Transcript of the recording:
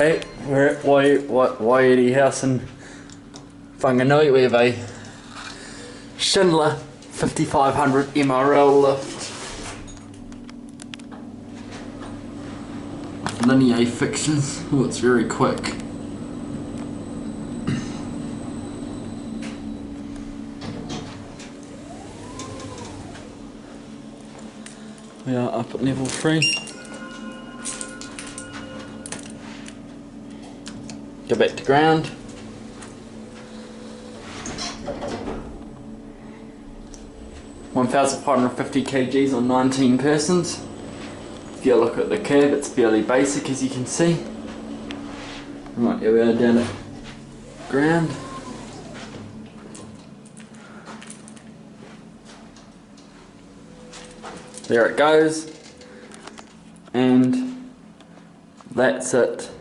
Okay, we're at Wairere house in Whanganui. We have a Schindler 5500 MRL lift. Linear fixtures. Oh, it's very quick. We are up at level 3. Go back to ground. (1,550 kgs on 19 persons. If you look at the curve, it's fairly basic, as you can see. Right, here we are down at ground. There it goes, and that's it.